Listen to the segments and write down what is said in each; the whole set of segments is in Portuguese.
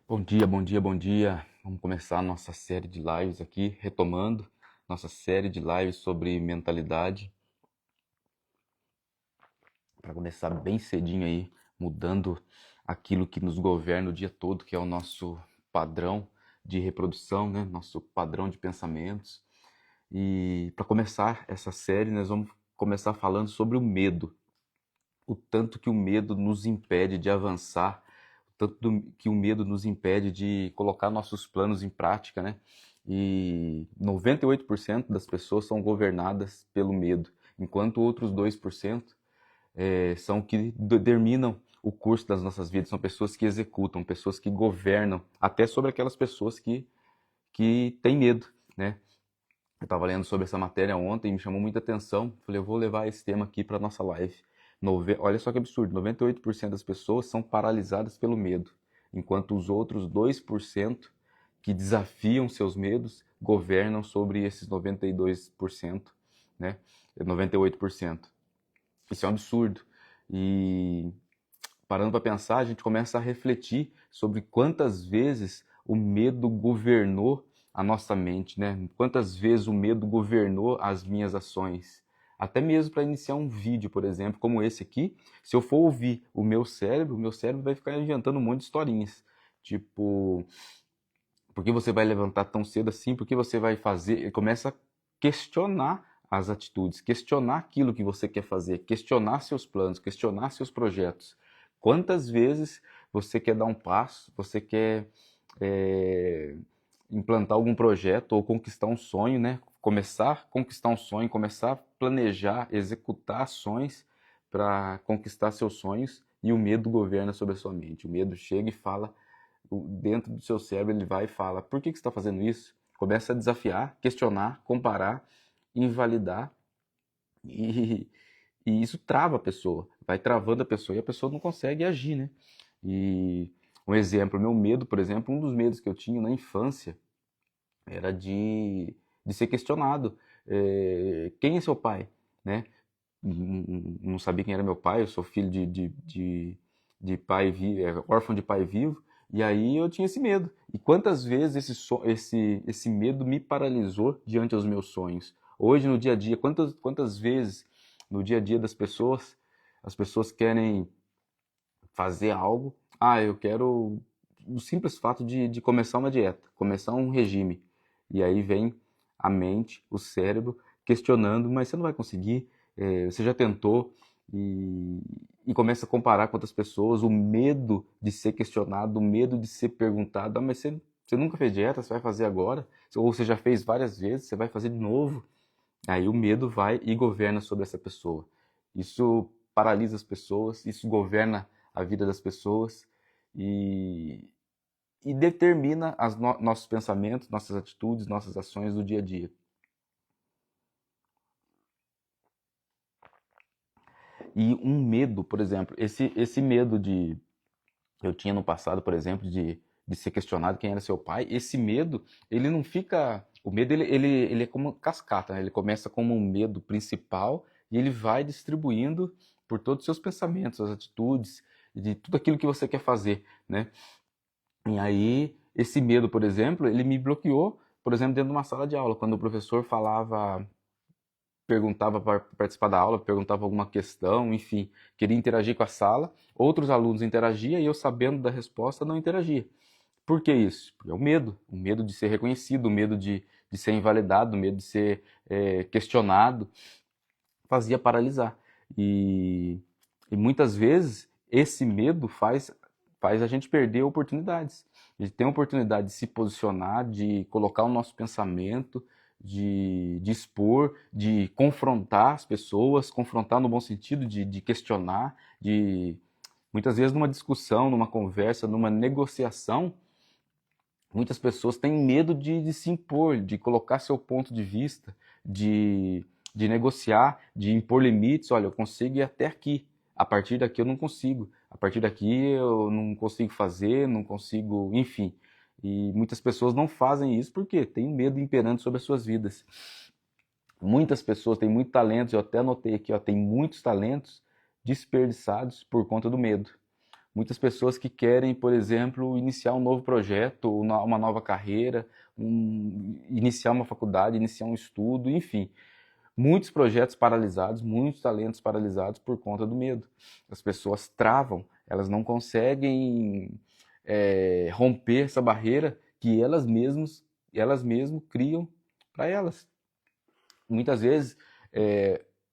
Bom dia, bom dia, bom dia. Vamos começar a nossa série de lives aqui, retomando nossa série de lives sobre mentalidade, para começar bem cedinho aí, mudando aquilo que nos governa o dia todo, que é o nosso padrão de reprodução, né? Nosso padrão de pensamentos. E para começar essa série, nós vamos começar falando sobre o medo, o tanto que o medo nos impede de avançar, o tanto que o medo nos impede de colocar nossos planos em prática, né? E 98% das pessoas são governadas pelo medo, enquanto outros 2% são que determinam o curso das nossas vidas, são pessoas que executam, pessoas que governam, até sobre aquelas pessoas que têm medo, né? Eu estava lendo sobre essa matéria ontem e me chamou muita atenção. Falei, eu vou levar esse tema aqui para nossa live. Olha só que absurdo, 98% das pessoas são paralisadas pelo medo, enquanto os outros 2% que desafiam seus medos governam sobre esses 92%, né? 98%. Isso é um absurdo. E parando para pensar, a gente começa a refletir sobre quantas vezes o medo governou a nossa mente, né? Quantas vezes o medo governou as minhas ações. Até mesmo para iniciar um vídeo, por exemplo, como esse aqui, se eu for ouvir o meu cérebro vai ficar inventando um monte de historinhas. Tipo, por que você vai levantar tão cedo assim? Por que você vai fazer? Ele começa a questionar as atitudes, questionar aquilo que você quer fazer, questionar seus planos, questionar seus projetos. Quantas vezes você quer dar um passo, você quer é, implantar algum projeto ou conquistar um sonho, né? Começar a conquistar um sonho, começar a planejar, executar ações para conquistar seus sonhos e o medo governa sobre a sua mente. O medo chega e fala dentro do seu cérebro, ele vai e fala: por que você está fazendo isso? Começa a desafiar, questionar, comparar, invalidar e, e isso trava a pessoa, vai travando a pessoa e a pessoa não consegue agir, né? E um exemplo, meu medo, por exemplo, um dos medos que eu tinha na infância era de ser questionado. Quem é seu pai? Né? Não sabia quem era meu pai, eu sou filho de pai órfão de pai vivo, e aí eu tinha esse medo. E quantas vezes esse medo me paralisou diante dos meus sonhos? Hoje, no dia a dia, quantas vezes no dia a dia das pessoas, as pessoas querem fazer algo, eu quero o simples fato de começar uma dieta, começar um regime. E aí vem a mente, o cérebro, questionando, mas você não vai conseguir, você já tentou, e começa a comparar com outras pessoas, o medo de ser questionado, o medo de ser perguntado, mas você nunca fez dieta, você vai fazer agora? Ou você já fez várias vezes, você vai fazer de novo? Aí o medo vai e governa sobre essa pessoa. Isso paralisa as pessoas, isso governa a vida das pessoas e, e determina nossos pensamentos, nossas atitudes, nossas ações do dia a dia. E um medo, por exemplo, esse medo de eu tinha no passado, por exemplo, de ser questionado quem era seu pai, esse medo, ele não fica. O medo ele é como cascata, né? Ele começa como um medo principal e ele vai distribuindo por todos os seus pensamentos, as atitudes, de tudo aquilo que você quer fazer, né? E aí, esse medo, por exemplo, ele me bloqueou, por exemplo, dentro de uma sala de aula, quando o professor falava, perguntava para participar da aula, perguntava alguma questão, enfim, queria interagir com a sala, outros alunos interagiam e eu, sabendo da resposta, não interagia. Por que isso? Porque é o medo de ser reconhecido, o medo de ser invalidado, o medo de ser questionado, fazia paralisar. E, e muitas vezes esse medo faz a gente perder oportunidades. A gente tem a oportunidade de se posicionar, de colocar o nosso pensamento, de expor, de confrontar as pessoas, confrontar no bom sentido, de questionar, de muitas vezes numa discussão, numa conversa, numa negociação, muitas pessoas têm medo de se impor, de colocar seu ponto de vista, de negociar, de impor limites. Olha, eu consigo ir até aqui. A partir daqui eu não consigo. A partir daqui eu não consigo fazer, não consigo, enfim. E muitas pessoas não fazem isso porque têm medo imperando sobre as suas vidas. Muitas pessoas têm muitos talentos, eu até anotei aqui, ó, tem muitos talentos desperdiçados por conta do medo. Muitas pessoas que querem, por exemplo, iniciar um novo projeto, uma nova carreira, iniciar uma faculdade, iniciar um estudo, enfim. Muitos projetos paralisados, muitos talentos paralisados por conta do medo. As pessoas travam, elas não conseguem romper essa barreira que elas mesmas criam para elas. Muitas vezes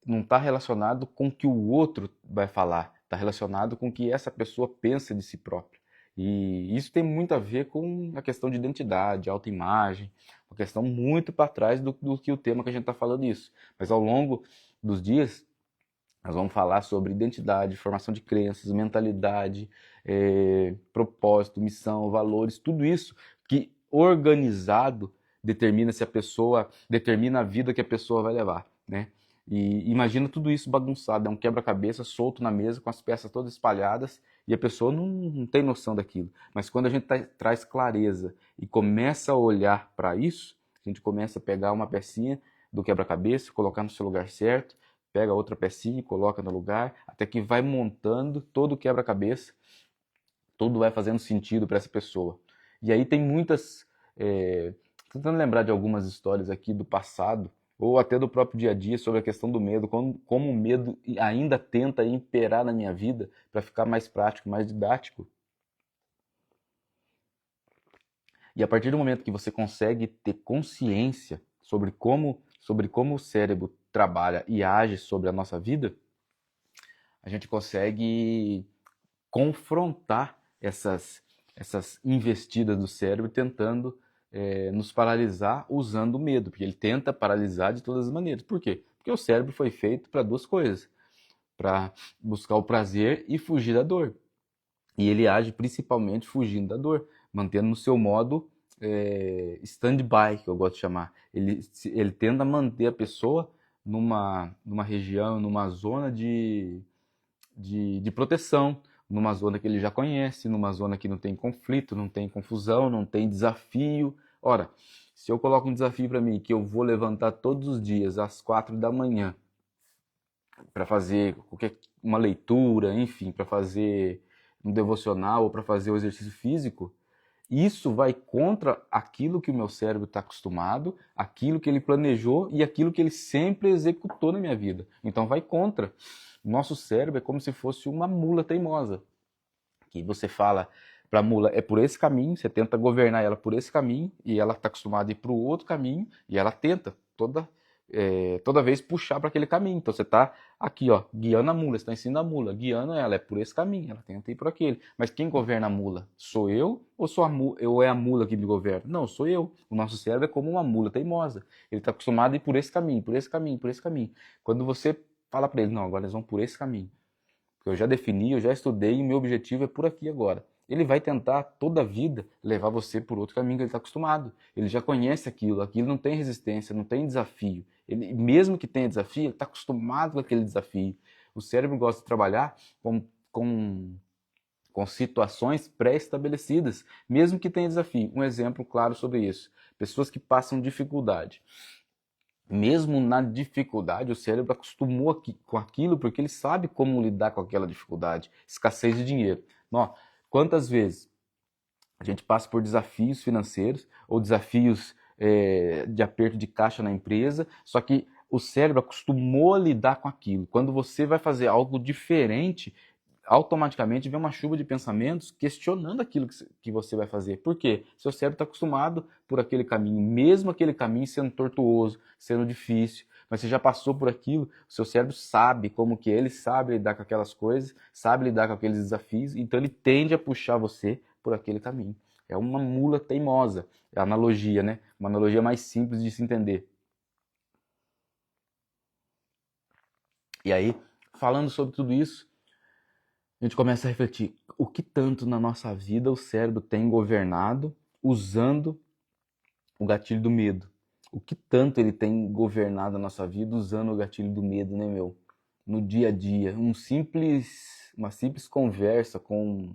não está relacionado com o que o outro vai falar, está relacionado com o que essa pessoa pensa de si própria. E isso tem muito a ver com a questão de identidade, autoimagem, uma questão muito para trás do que o tema que a gente está falando isso. Mas ao longo dos dias, nós vamos falar sobre identidade, formação de crenças, mentalidade, propósito, missão, valores, tudo isso que organizado determina a vida que a pessoa vai levar, né? E imagina tudo isso bagunçado, é um quebra-cabeça solto na mesa com as peças todas espalhadas e a pessoa não tem noção daquilo. Mas quando a gente traz clareza e começa a olhar para isso, a gente começa a pegar uma pecinha do quebra-cabeça, colocar no seu lugar certo, pega outra pecinha e coloca no lugar, até que vai montando todo o quebra-cabeça, tudo vai fazendo sentido para essa pessoa. E aí tem muitas... tentando lembrar de algumas histórias aqui do passado, ou até do próprio dia a dia, sobre a questão do medo, como o medo ainda tenta imperar na minha vida para ficar mais prático, mais didático. E a partir do momento que você consegue ter consciência sobre como o cérebro trabalha e age sobre a nossa vida, a gente consegue confrontar essas investidas do cérebro tentando nos paralisar usando o medo, porque ele tenta paralisar de todas as maneiras. Por quê? Porque o cérebro foi feito para duas coisas, para buscar o prazer e fugir da dor. E ele age principalmente fugindo da dor, mantendo no seu modo stand-by, que eu gosto de chamar. Ele tenta manter a pessoa numa região, numa zona de proteção, numa zona que ele já conhece, numa zona que não tem conflito, não tem confusão, não tem desafio. Ora, se eu coloco um desafio para mim que eu vou levantar todos os dias às 4 da manhã para fazer uma leitura, enfim, para fazer um devocional ou para fazer o exercício físico, isso vai contra aquilo que o meu cérebro está acostumado, aquilo que ele planejou e aquilo que ele sempre executou na minha vida. Então vai contra. O nosso cérebro é como se fosse uma mula teimosa, que você fala para a mula, é por esse caminho, você tenta governar ela por esse caminho, e ela está acostumada a ir para o outro caminho, e ela tenta toda vez puxar para aquele caminho. Então você está aqui, ó, guiando a mula, você está ensinando a mula, guiando ela, é por esse caminho, ela tenta ir por aquele. Mas quem governa a mula? Sou eu ou ou é a mula que me governa? Não, sou eu. O nosso cérebro é como uma mula teimosa. Ele está acostumado a ir por esse caminho, por esse caminho, por esse caminho. Quando você fala para ele, não, agora eles vão por esse caminho, porque eu já defini, eu já estudei e o meu objetivo é por aqui agora. Ele vai tentar toda a vida levar você por outro caminho que ele está acostumado. Ele já conhece aquilo não tem resistência, não tem desafio. Ele, mesmo que tenha desafio, ele está acostumado com aquele desafio. O cérebro gosta de trabalhar com situações pré-estabelecidas, mesmo que tenha desafio. Um exemplo claro sobre isso: pessoas que passam dificuldade. Mesmo na dificuldade, o cérebro acostumou com aquilo porque ele sabe como lidar com aquela dificuldade. Escassez de dinheiro. Quantas vezes a gente passa por desafios financeiros ou desafios de aperto de caixa na empresa, só que o cérebro acostumou a lidar com aquilo. Quando você vai fazer algo diferente, automaticamente vem uma chuva de pensamentos questionando aquilo que você vai fazer. Por quê? Seu cérebro está acostumado por aquele caminho, mesmo aquele caminho sendo tortuoso, sendo difícil, mas você já passou por aquilo, o seu cérebro sabe como que ele sabe lidar com aquelas coisas, sabe lidar com aqueles desafios, então ele tende a puxar você por aquele caminho. É uma mula teimosa, é a analogia, né? Uma analogia mais simples de se entender. E aí, falando sobre tudo isso, a gente começa a refletir o que tanto na nossa vida o cérebro tem governado usando o gatilho do medo. O que tanto ele tem governado a nossa vida usando o gatilho do medo, né, meu? No dia a dia, uma simples conversa com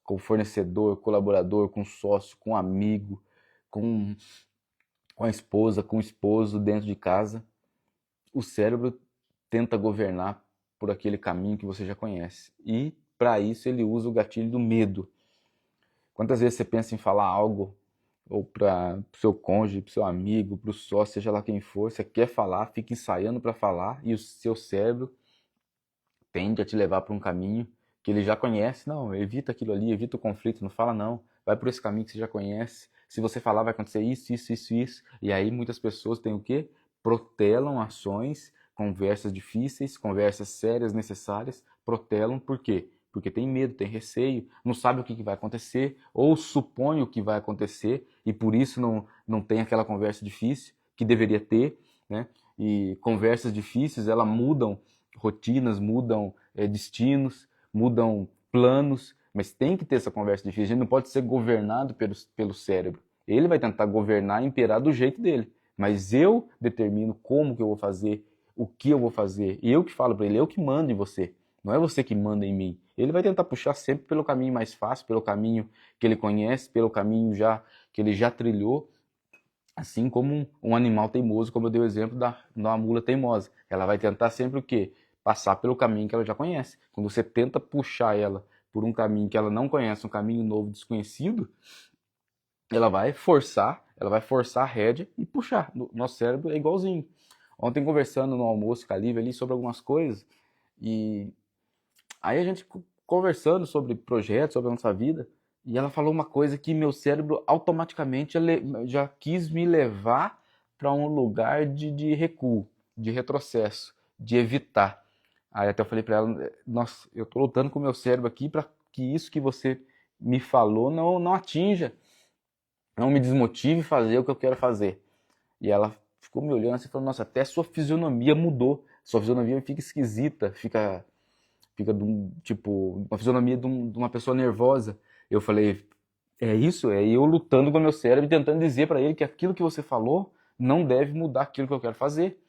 o fornecedor, colaborador, com o sócio, com o amigo, com a esposa, com o esposo dentro de casa. O cérebro tenta governar por aquele caminho que você já conhece. E para isso ele usa o gatilho do medo. Quantas vezes você pensa em falar algo, ou para o seu cônjuge, para o seu amigo, para o sócio, seja lá quem for, você quer falar, fica ensaiando para falar, e o seu cérebro tende a te levar para um caminho que ele já conhece. Não, evita aquilo ali, evita o conflito, não fala não, vai por esse caminho que você já conhece. Se você falar, vai acontecer isso, isso, isso, isso. E aí muitas pessoas têm o quê? Protelam ações, conversas difíceis, conversas sérias, necessárias, protelam por quê? Porque tem medo, tem receio, não sabe o que vai acontecer, ou supõe o que vai acontecer, e por isso não tem aquela conversa difícil que deveria ter, né? E conversas difíceis, elas mudam rotinas, mudam destinos, mudam planos, mas tem que ter essa conversa difícil. A gente não pode ser governado pelo cérebro. Ele vai tentar governar e imperar do jeito dele, mas eu determino como que eu vou fazer, o que eu vou fazer. E eu que falo para ele, eu que mando em você. Não é você que manda em mim. Ele vai tentar puxar sempre pelo caminho mais fácil, pelo caminho que ele conhece, pelo caminho que ele já trilhou. Assim como um animal teimoso, como eu dei o exemplo da mula teimosa. Ela vai tentar sempre o quê? Passar pelo caminho que ela já conhece. Quando você tenta puxar ela por um caminho que ela não conhece, um caminho novo, desconhecido, ela vai forçar a rédea e puxar. Nosso cérebro é igualzinho. Ontem conversando no almoço com a Lívia ali sobre algumas coisas, e aí a gente conversando sobre projetos, sobre a nossa vida, e ela falou uma coisa que meu cérebro automaticamente já quis me levar para um lugar de recuo, de retrocesso, de evitar. Aí até eu falei para ela, nossa, eu estou lutando com o meu cérebro aqui para que isso que você me falou não atinja, não me desmotive a fazer o que eu quero fazer. E ela ficou me olhando assim, falando, nossa, até sua fisionomia mudou, sua fisionomia fica esquisita, fica tipo, uma fisionomia de uma pessoa nervosa. Eu falei, é isso? É eu lutando com o meu cérebro e tentando dizer para ele que aquilo que você falou não deve mudar aquilo que eu quero fazer.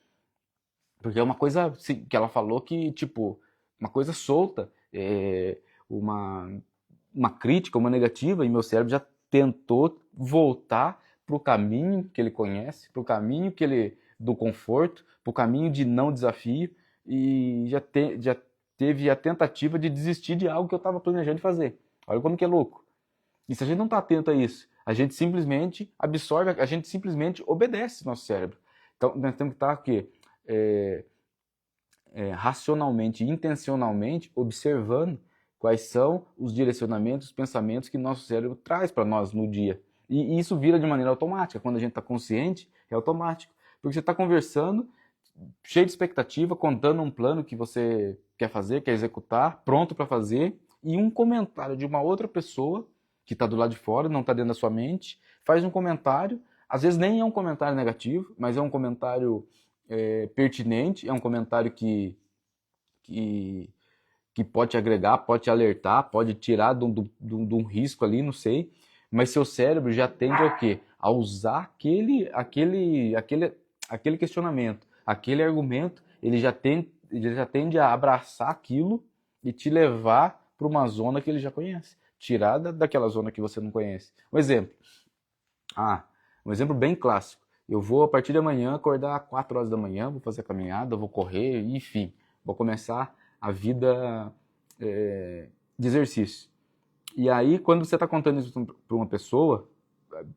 Porque é uma coisa que ela falou que, tipo, uma coisa solta, uma, uma crítica, uma negativa, e meu cérebro já tentou voltar para o caminho que ele conhece, para o caminho do conforto, para o caminho de não desafio, e já teve a tentativa de desistir de algo que eu estava planejando fazer. Olha como que é louco. E se a gente não está atento a isso, a gente simplesmente absorve, a gente simplesmente obedece nosso cérebro. Então, nós temos que estar o quê? Racionalmente, intencionalmente, observando quais são os direcionamentos, os pensamentos que nosso cérebro traz para nós no dia. E isso vira de maneira automática. Quando a gente está consciente, é automático. Porque você está conversando, cheio de expectativa, contando um plano que você quer fazer, quer executar, pronto para fazer, e um comentário de uma outra pessoa que está do lado de fora, não está dentro da sua mente, faz um comentário, às vezes nem é um comentário negativo, mas é um comentário pertinente, é um comentário que pode te agregar, pode te alertar, pode tirar de um risco ali, não sei, mas seu cérebro já tende ao quê? A usar aquele questionamento, aquele argumento, ele já tende a abraçar aquilo e te levar para uma zona que ele já conhece, tirar daquela zona que você não conhece. Um exemplo bem clássico. Eu vou, a partir de amanhã, acordar às 4 horas da manhã, vou fazer a caminhada, vou correr, enfim, vou começar a vida de exercício. E aí, quando você está contando isso para uma pessoa,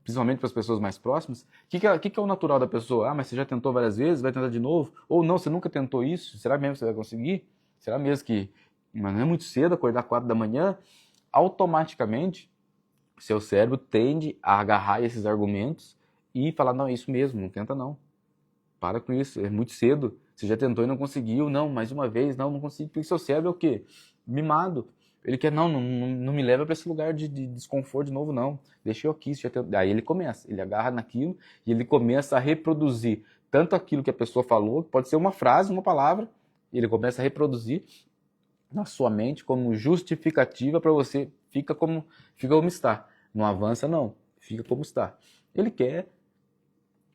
principalmente para as pessoas mais próximas, o que é o natural da pessoa? Ah, mas você já tentou várias vezes, vai tentar de novo? Ou não, você nunca tentou isso? Será mesmo que você vai conseguir? Será mesmo que... Mas não é muito cedo acordar às 4 da manhã? Automaticamente, seu cérebro tende a agarrar esses argumentos e falar, não, é isso mesmo, não tenta não. Para com isso, é muito cedo. Você já tentou e não conseguiu, não, mais uma vez, não consigo. Porque seu cérebro é o quê? Mimado. Ele quer, não me leva para esse lugar de desconforto de novo, não. Deixa eu aqui. Aí ele começa, ele agarra naquilo e ele começa a reproduzir tanto aquilo que a pessoa falou, que pode ser uma frase, uma palavra, e ele começa a reproduzir na sua mente como justificativa para você, fica como está. Não avança, não. Fica como está. Ele quer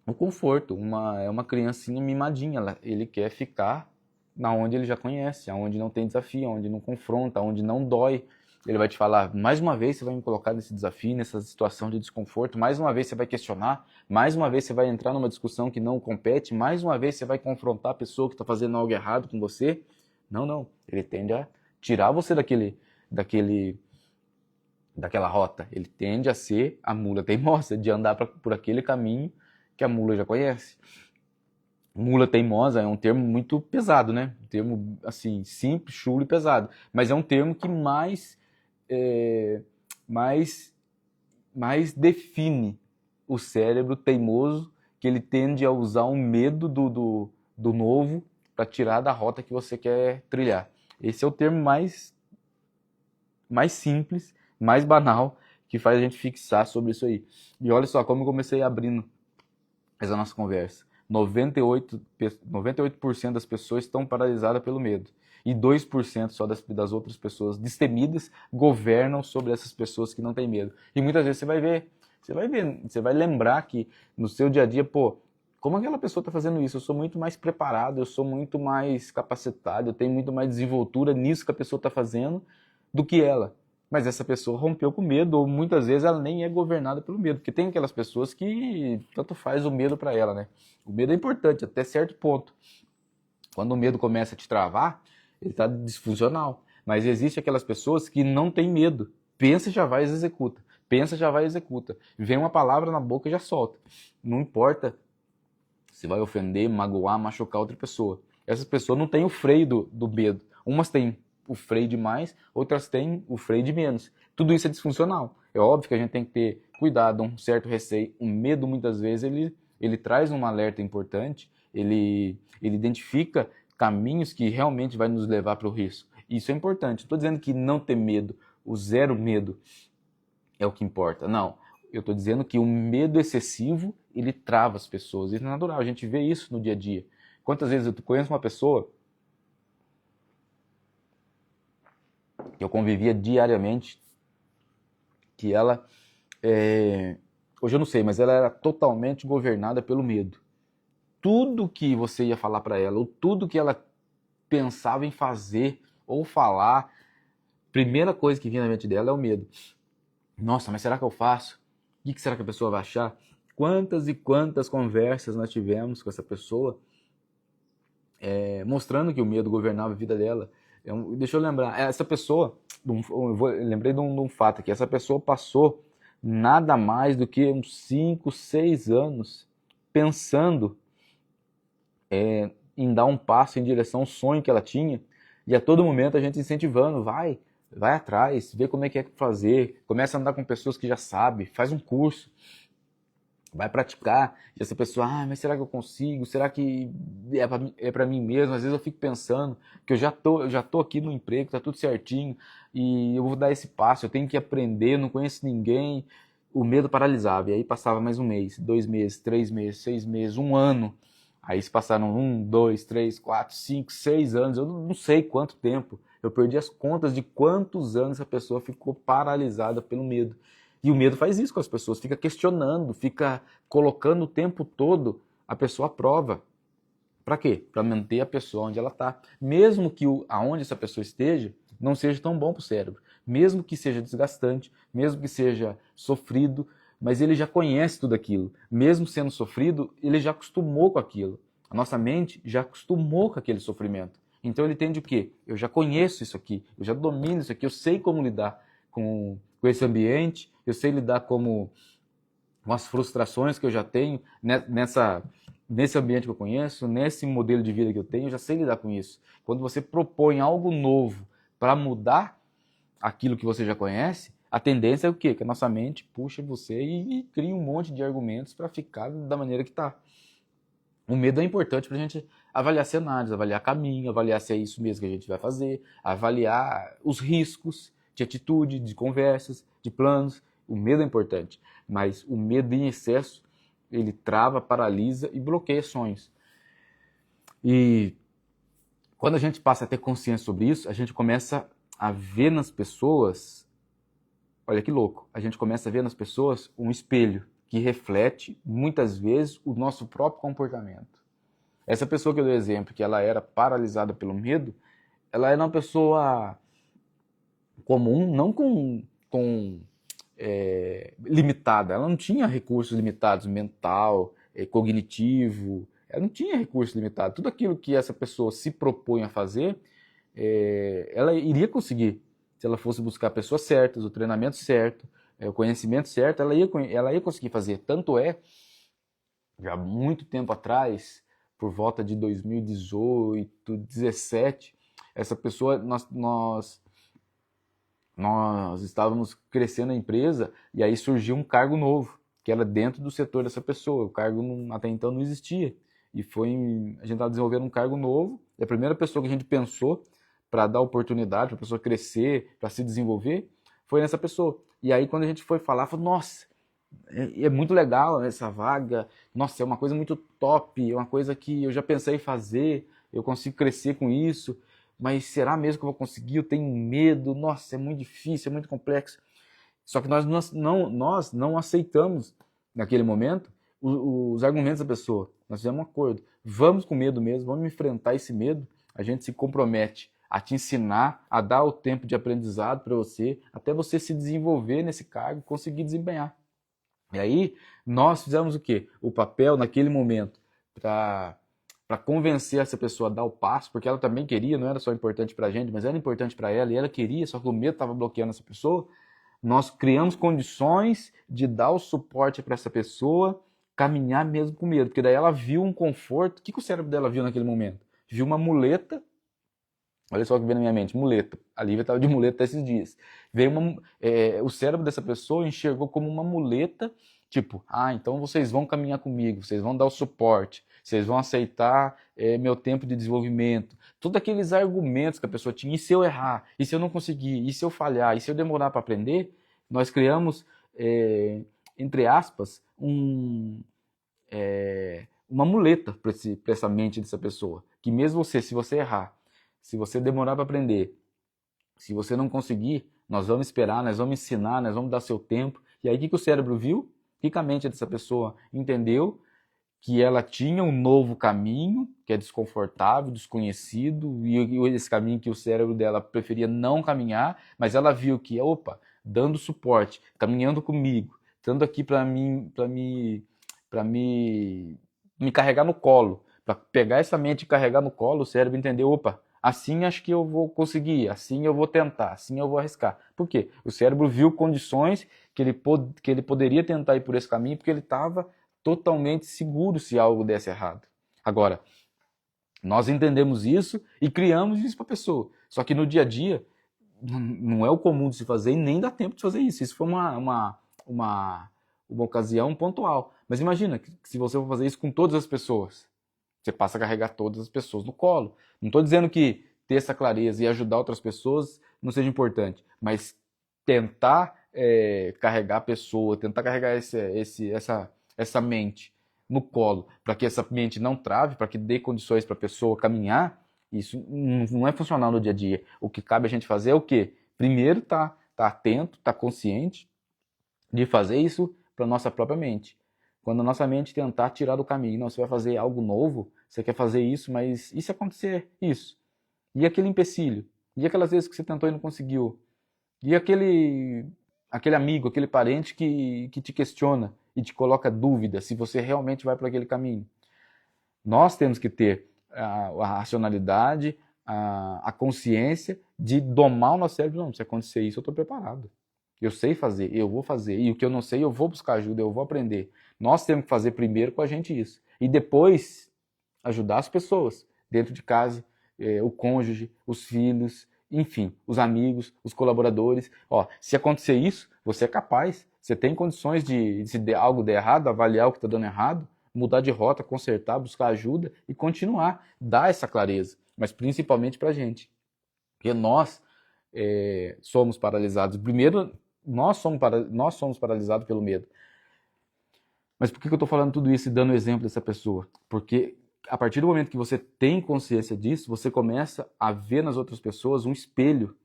o conforto, é uma criancinha mimadinha, ele quer ficar na onde ele já conhece, aonde não tem desafio, onde não confronta, onde não dói. Ele vai te falar, mais uma vez você vai me colocar nesse desafio, nessa situação de desconforto, mais uma vez você vai questionar, mais uma vez você vai entrar numa discussão que não compete, mais uma vez você vai confrontar a pessoa que está fazendo algo errado com você. Não, ele tende a tirar você daquela rota. Ele tende a ser a mula teimosa, de andar por aquele caminho que a mula já conhece. Mula teimosa é um termo muito pesado, né? Um termo, assim, simples, chulo e pesado. Mas é um termo que mais define o cérebro teimoso, que ele tende a usar um medo do novo para tirar da rota que você quer trilhar. Esse é o termo mais simples, mais banal, que faz a gente fixar sobre isso aí. E olha só como eu comecei abrindo essa nossa conversa. 98% das pessoas estão paralisadas pelo medo. E 2% só das outras pessoas destemidas governam sobre essas pessoas que não têm medo. E muitas vezes você vai lembrar que no seu dia a dia, pô, como aquela pessoa está fazendo isso? Eu sou muito mais preparado, eu sou muito mais capacitado, eu tenho muito mais desenvoltura nisso que a pessoa está fazendo do que ela. Mas essa pessoa rompeu com medo, ou muitas vezes ela nem é governada pelo medo, porque tem aquelas pessoas que tanto faz o medo para ela, né? O medo é importante até certo ponto. Quando o medo começa a te travar, ele está disfuncional. Mas existe aquelas pessoas que não têm medo. Pensa e já vai e executa. Pensa, já vai e executa. Vem uma palavra na boca e já solta. Não importa se vai ofender, magoar, machucar outra pessoa. Essas pessoas não têm o freio do medo. Umas têm o freio de mais, outras têm o freio de menos. Tudo isso é disfuncional. É óbvio que a gente tem que ter cuidado, um certo receio. O medo, muitas vezes, ele traz um alerta importante, ele identifica caminhos que realmente vai nos levar para o risco. Isso é importante. Estou dizendo que não ter medo, o zero medo é o que importa. Não. Eu estou dizendo que o medo excessivo, ele trava as pessoas. Isso é natural, a gente vê isso no dia a dia. Quantas vezes eu conheço uma pessoa que eu convivia diariamente, que ela, hoje eu não sei, mas ela era totalmente governada pelo medo. Tudo que você ia falar para ela, ou tudo que ela pensava em fazer ou falar, primeira coisa que vinha na mente dela é o medo. Nossa, mas será que eu faço? O que será que a pessoa vai achar? Quantas e quantas conversas nós tivemos com essa pessoa, mostrando que o medo governava a vida dela. Deixa eu lembrar, essa pessoa, lembrei de um fato aqui, essa pessoa passou nada mais do que uns 5, 6 anos pensando em dar um passo em direção ao sonho que ela tinha, e a todo momento a gente incentivando, vai atrás, vê como é que fazer, começa a andar com pessoas que já sabem, faz um curso, vai praticar, e essa pessoa, mas será que eu consigo? Será que é para mim mesmo? Às vezes eu fico pensando que eu já tô aqui no emprego, tá tudo certinho, e eu vou dar esse passo, eu tenho que aprender, eu não conheço ninguém. O medo paralisava, e aí passava mais um mês, 2 meses, 3 meses, 6 meses, um ano. Aí se passaram 1, 2, 3, 4, 5, 6 anos, eu não sei quanto tempo. Eu perdi as contas de quantos anos a pessoa ficou paralisada pelo medo. E o medo faz isso com as pessoas, fica questionando, fica colocando o tempo todo a pessoa à prova. Para quê? Para manter a pessoa onde ela está. Mesmo que aonde essa pessoa esteja não seja tão bom para o cérebro. Mesmo que seja desgastante, mesmo que seja sofrido, mas ele já conhece tudo aquilo. Mesmo sendo sofrido, ele já acostumou com aquilo. A nossa mente já acostumou com aquele sofrimento. Então ele entende o quê? Eu já conheço isso aqui, eu já domino isso aqui, eu sei como lidar com esse ambiente, eu sei lidar com as frustrações que eu já tenho nesse ambiente que eu conheço, nesse modelo de vida que eu tenho, eu já sei lidar com isso. Quando você propõe algo novo para mudar aquilo que você já conhece, a tendência é o quê? Que a nossa mente puxa você e cria um monte de argumentos para ficar da maneira que está. O medo é importante para a gente avaliar cenários, avaliar caminho, avaliar se é isso mesmo que a gente vai fazer, avaliar os riscos de atitude, de conversas, de planos. O medo é importante, mas o medo em excesso, ele trava, paralisa e bloqueia sonhos. E quando a gente passa a ter consciência sobre isso, a gente começa a ver nas pessoas, olha que louco, a gente começa a ver nas pessoas um espelho que reflete, muitas vezes, o nosso próprio comportamento. Essa pessoa que eu dei exemplo, que ela era paralisada pelo medo, ela era uma pessoa comum, não limitada. Ela não tinha recursos limitados, mental, cognitivo, ela não tinha recursos limitados. Tudo aquilo que essa pessoa se propõe a fazer, ela iria conseguir. se ela fosse buscar pessoas certas, o treinamento certo, o conhecimento certo, ela ia conseguir fazer. Tanto é, já há muito tempo atrás, por volta de 2018, 2017, essa pessoa, nós estávamos crescendo a empresa e aí surgiu um cargo novo, que era dentro do setor dessa pessoa. O cargo até então não existia. E a gente estava desenvolvendo um cargo novo, e a primeira pessoa que a gente pensou para dar oportunidade, para a pessoa crescer, para se desenvolver, foi nessa pessoa. E aí quando a gente foi falar, falou, nossa, é muito legal essa vaga, nossa, é uma coisa muito top, é uma coisa que eu já pensei em fazer, eu consigo crescer com isso, mas será mesmo que eu vou conseguir? Eu tenho medo, nossa, é muito difícil, é muito complexo. Só que nós não aceitamos, naquele momento, os argumentos da pessoa. Nós fizemos um acordo. Vamos com medo mesmo, vamos enfrentar esse medo. A gente se compromete a te ensinar, a dar o tempo de aprendizado para você, até você se desenvolver nesse cargo e conseguir desempenhar. E aí, nós fizemos o quê? O papel, naquele momento, para convencer essa pessoa a dar o passo, porque ela também queria, não era só importante para a gente, mas era importante para ela, e ela queria, só que o medo estava bloqueando essa pessoa. Nós criamos condições de dar o suporte para essa pessoa caminhar mesmo com medo, porque daí ela viu um conforto. O que o cérebro dela viu naquele momento? Viu uma muleta. Olha só o que veio na minha mente, muleta. A Lívia estava de muleta esses dias. O cérebro dessa pessoa enxergou como uma muleta, tipo, então vocês vão caminhar comigo, vocês vão dar o suporte, vocês vão aceitar meu tempo de desenvolvimento. Todos aqueles argumentos que a pessoa tinha, e se eu errar, e se eu não conseguir, e se eu falhar, e se eu demorar para aprender, nós criamos, entre aspas, uma muleta para essa mente dessa pessoa. Que mesmo se você errar, se você demorar para aprender, se você não conseguir, nós vamos esperar, nós vamos ensinar, nós vamos dar seu tempo. E aí o que o cérebro viu? O que a mente dessa pessoa entendeu? Que ela tinha um novo caminho, que é desconfortável, desconhecido, e esse caminho que o cérebro dela preferia não caminhar, mas ela viu que, dando suporte, caminhando comigo, estando aqui para me carregar no colo, para pegar essa mente e carregar no colo, o cérebro entendeu, assim acho que eu vou conseguir, assim eu vou tentar, assim eu vou arriscar. Por quê? O cérebro viu condições que ele poderia tentar ir por esse caminho, porque ele estava totalmente seguro se algo desse errado. Agora, nós entendemos isso e criamos isso para a pessoa. Só que no dia a dia, não é o comum de se fazer e nem dá tempo de fazer isso. Isso foi uma ocasião pontual. Mas imagina que se você for fazer isso com todas as pessoas, você passa a carregar todas as pessoas no colo. Não estou dizendo que ter essa clareza e ajudar outras pessoas não seja importante, mas tentar carregar a pessoa, tentar carregar essa mente no colo, para que essa mente não trave, para que dê condições para a pessoa caminhar, isso não é funcional no dia a dia. O que cabe a gente fazer é o quê? Primeiro, tá atento, tá consciente de fazer isso para nossa própria mente. Quando a nossa mente tentar tirar do caminho, não, você vai fazer algo novo, você quer fazer isso, mas e se acontecer isso? E aquele empecilho? E aquelas vezes que você tentou e não conseguiu? E aquele amigo, aquele parente que te questiona e te coloca dúvida se você realmente vai para aquele caminho? Nós temos que ter a racionalidade, a consciência de domar o nosso cérebro. Não, se acontecer isso, eu estou preparado. Eu sei fazer, eu vou fazer. E o que eu não sei, eu vou buscar ajuda, eu vou aprender. Nós temos que fazer primeiro com a gente isso. E depois ajudar as pessoas dentro de casa, o cônjuge, os filhos, enfim, os amigos, os colaboradores. Se acontecer isso, você é capaz. Você tem condições de se algo der errado, avaliar o que está dando errado, mudar de rota, consertar, buscar ajuda e continuar. Dar essa clareza, mas principalmente para a gente. Porque nós somos paralisados. Primeiro, nós somos paralisados pelo medo. Mas por que eu estou falando tudo isso e dando o exemplo dessa pessoa? Porque a partir do momento que você tem consciência disso, você começa a ver nas outras pessoas um espelho.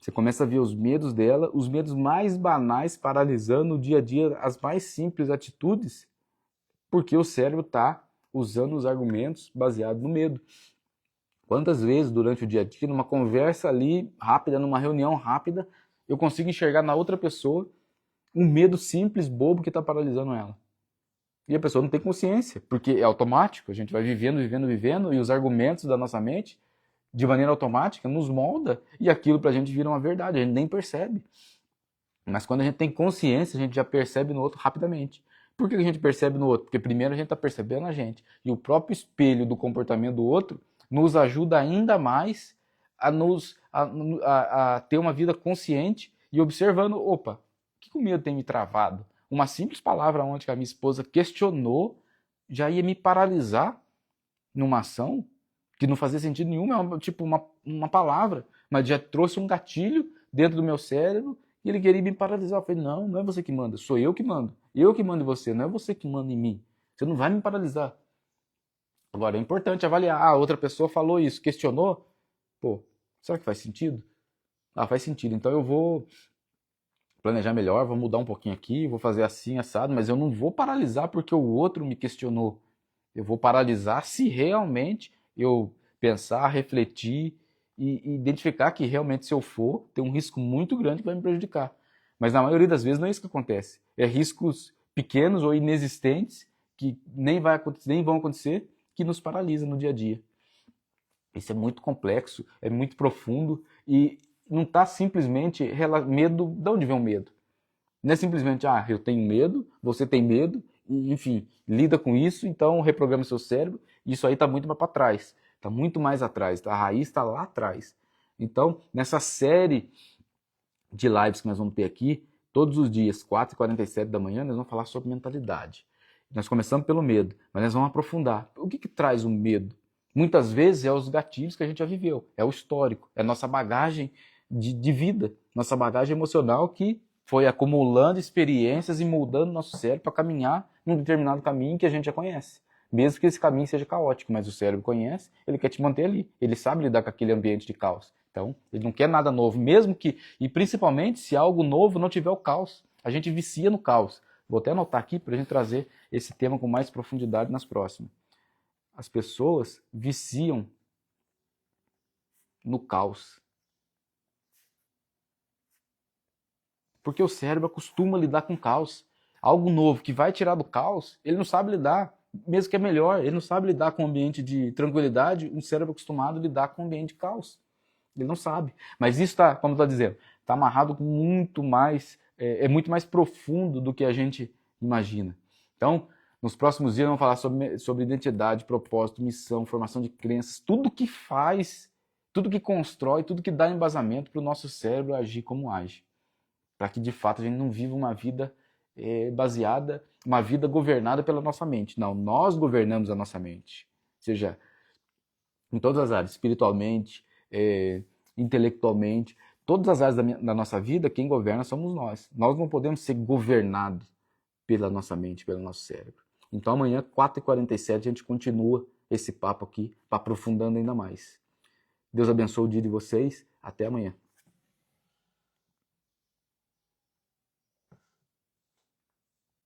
Você começa a ver os medos dela, os medos mais banais, paralisando no dia a dia as mais simples atitudes, porque o cérebro está usando os argumentos baseados no medo. Quantas vezes durante o dia a dia, numa conversa ali rápida, numa reunião rápida, eu consigo enxergar na outra pessoa um medo simples, bobo, que está paralisando ela. E a pessoa não tem consciência, porque é automático, a gente vai vivendo, e os argumentos da nossa mente de maneira automática, nos molda e aquilo pra gente vira uma verdade, a gente nem percebe. Mas quando a gente tem consciência, a gente já percebe no outro rapidamente. Por que a gente percebe no outro? Porque primeiro a gente está percebendo a gente. E o próprio espelho do comportamento do outro nos ajuda ainda mais a ter uma vida consciente e observando, opa, o que o medo tem me travado? Uma simples palavra onde a minha esposa questionou já ia me paralisar numa ação que não fazia sentido nenhum, é tipo uma palavra, mas já trouxe um gatilho dentro do meu cérebro e ele queria me paralisar. Eu falei, não, não é você que manda, sou eu que mando. Eu que mando em você, não é você que manda em mim. Você não vai me paralisar. Agora, é importante avaliar. Ah, outra pessoa falou isso, questionou. Pô, será que faz sentido? Ah, faz sentido. Então eu vou planejar melhor, vou mudar um pouquinho aqui, vou fazer assim, assado, mas eu não vou paralisar porque o outro me questionou. Eu vou paralisar se realmente eu pensar, refletir e identificar que realmente se eu for, tem um risco muito grande que vai me prejudicar. Mas na maioria das vezes não é isso que acontece. É riscos pequenos ou inexistentes que nem vão acontecer que nos paralisa no dia a dia. Isso é muito complexo, é muito profundo e não está simplesmente medo. De onde vem o medo? Não é simplesmente, ah, eu tenho medo, você tem medo, e, enfim, lida com isso, então reprograma seu cérebro. Isso aí está muito mais para trás, está muito mais atrás, a raiz está lá atrás. Então, nessa série de lives que nós vamos ter aqui, todos os dias, 4h47 da manhã, nós vamos falar sobre mentalidade. Nós começamos pelo medo, mas nós vamos aprofundar. O que traz o medo? Muitas vezes é os gatilhos que a gente já viveu, é o histórico, é a nossa bagagem de vida, nossa bagagem emocional que foi acumulando experiências e moldando nosso cérebro para caminhar num determinado caminho que a gente já conhece. Mesmo que esse caminho seja caótico, mas o cérebro conhece, ele quer te manter ali, ele sabe lidar com aquele ambiente de caos. Então, ele não quer nada novo, mesmo que, e principalmente se algo novo não tiver o caos. A gente vicia no caos. Vou até anotar aqui para a gente trazer esse tema com mais profundidade nas próximas. As pessoas viciam no caos. Porque o cérebro acostuma a lidar com caos. Algo novo que vai tirar do caos, ele não sabe lidar, mesmo que é melhor. Ele não sabe lidar com um ambiente de tranquilidade, um cérebro acostumado a lidar com um ambiente de caos. Ele não sabe. Mas isso está, como está dizendo, está amarrado com muito mais, é muito mais profundo do que a gente imagina. Então, nos próximos dias vamos falar sobre identidade, propósito, missão, formação de crenças, tudo que faz, tudo que constrói, tudo que dá embasamento para o nosso cérebro agir como age. Para que de fato a gente não viva uma vida baseada, uma vida governada pela nossa mente. Não, nós governamos a nossa mente. Seja em todas as áreas, espiritualmente, intelectualmente, todas as áreas da nossa vida, quem governa somos nós. Nós não podemos ser governados pela nossa mente, pelo nosso cérebro. Então amanhã, 4h47, a gente continua esse papo aqui, aprofundando ainda mais. Deus abençoe o dia de vocês. Até amanhã.